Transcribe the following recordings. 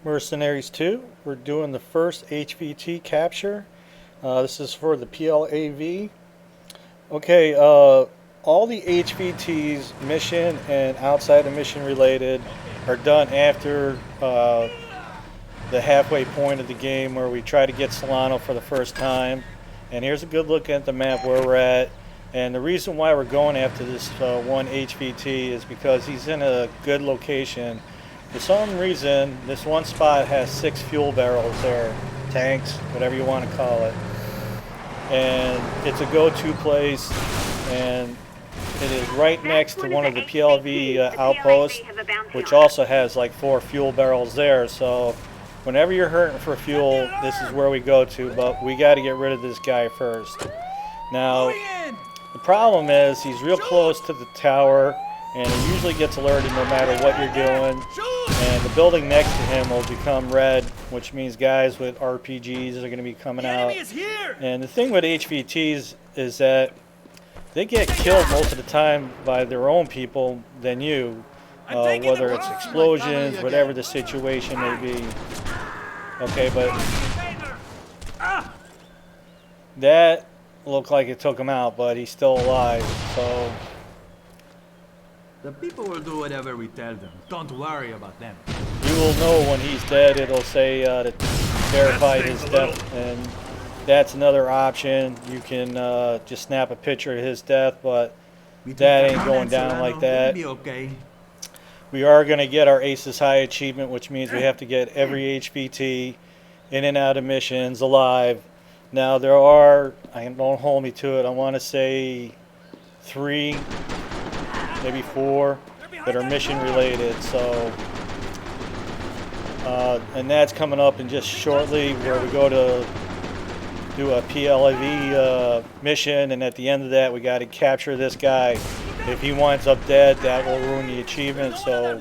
Mercenaries 2. We're doing the first HVT capture. This is for the PLAV. Okay, all the HVTs, mission and outside of mission related, are done after the halfway point of the game where we try to get Solano for the first time. And here's a good look at the map where we're at. And the reason why we're going after this one HVT is because he's in a good location. For some reason, this one spot has 6 fuel barrels there, tanks, whatever you want to call it. And it's a go-to place, and it is right next to one of the PLV outposts, which also has like 4 fuel barrels there. So whenever you're hurting for fuel, this is where we go to, but we got to get rid of this guy first. Now, the problem is he's real close to the tower, and he usually gets alerted no matter what you're doing. And the building next to him will become red, which means guys with RPGs are going to be coming out. And the thing with HVTs is that they get killed most of the time by their own people than you, whether it's explosions, whatever the situation may be. Okay, but that looked like it took him out, but he's still alive, so... The people will do whatever we tell them. Don't worry about them. You will know when he's dead. It'll say to verify his death, and that's another option. You can just snap a picture of his death, but that ain't going down like that. We are going to get our Aces High achievement, which means we have to get every HVT in and out of missions alive. Now there are, don't hold me to it, I want to say 3, maybe 4 that are mission related. So and that's coming up in just shortly, where we go to do a PLAV mission, and at the end of that we got to capture this guy. If he winds up dead, that will ruin the achievement. So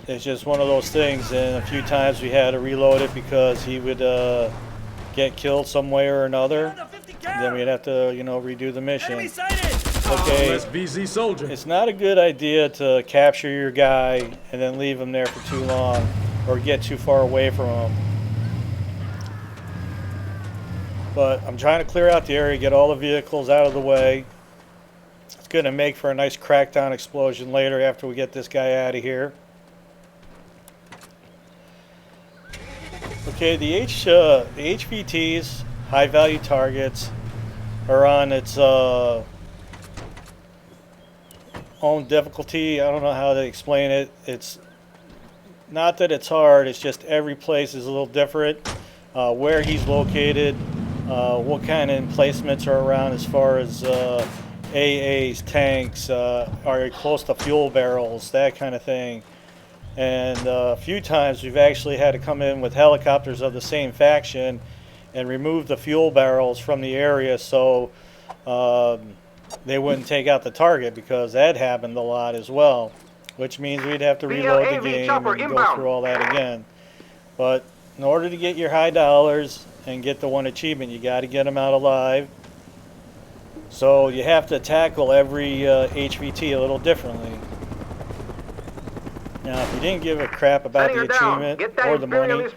it's just one of those things, and a few times we had to reload it because he would get killed some way or another. Then we'd have to, redo the mission. Okay, it's not a good idea to capture your guy and then leave him there for too long or get too far away from him. But I'm trying to clear out the area, get all the vehicles out of the way. It's going to make for a nice crackdown explosion later after we get this guy out of here. Okay, the HVTs, high value targets, are on its own difficulty. I don't know how to explain it. It's not that it's hard, it's just every place is a little different. Where he's located, what kind of emplacements are around as far as AAs, tanks, are close to fuel barrels, that kind of thing. And a few times we've actually had to come in with helicopters of the same faction and remove the fuel barrels from the area so they wouldn't take out the target, because that happened a lot as well, which means we'd have to reload the game and go through all that again. But in order to get your high dollars and get the one achievement, you got to get them out alive. So you have to tackle every HVT a little differently. Now, if you didn't give a crap about the achievement or the money,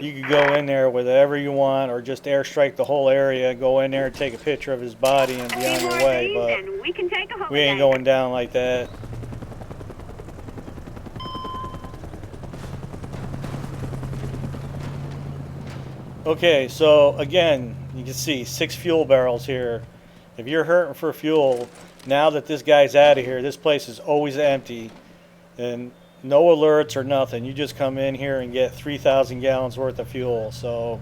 you could go in there with whatever you want, or just airstrike the whole area, go in there and take a picture of his body and be on your way. But we ain't going down like that. Okay, so again, you can see 6 fuel barrels here. If you're hurting for fuel, now that this guy's out of here, this place is always empty. And no alerts or nothing. You just come in here and get 3,000 gallons worth of fuel. So,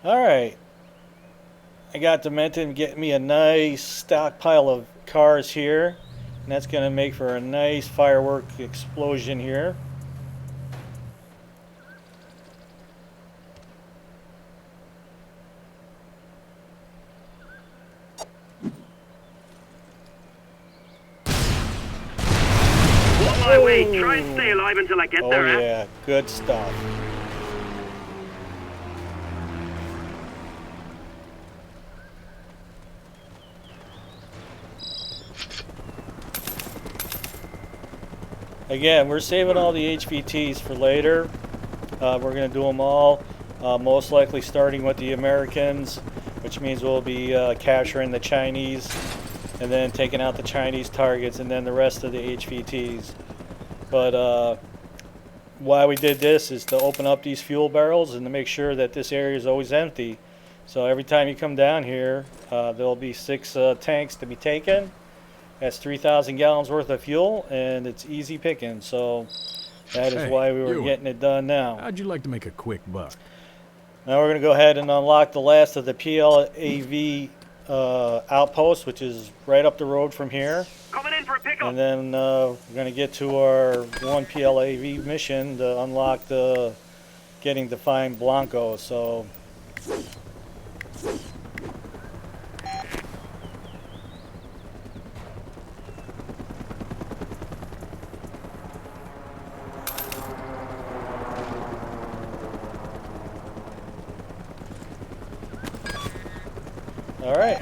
alright. I got Demented getting me a nice stockpile of cars here. And that's going to make for a nice firework explosion here. Try and stay alive until I get there. Oh yeah, good stuff. Again, we're saving all the HVTs for later. We're going to do them all, most likely starting with the Americans, which means we'll be capturing the Chinese and then taking out the Chinese targets and then the rest of the HVTs. But why we did this is to open up these fuel barrels and to make sure that this area is always empty. So every time you come down here, there'll be 6 tanks to be taken. That's 3,000 gallons worth of fuel, and it's easy picking. So that is why we were getting it done now. How'd you like to make a quick buck? Now we're going to go ahead and unlock the last of the PLAV outpost, which is right up the road from here. Coming in for a pickup. And then we're going to get to our one PLAV mission to unlock the getting to find Blanco. So all right.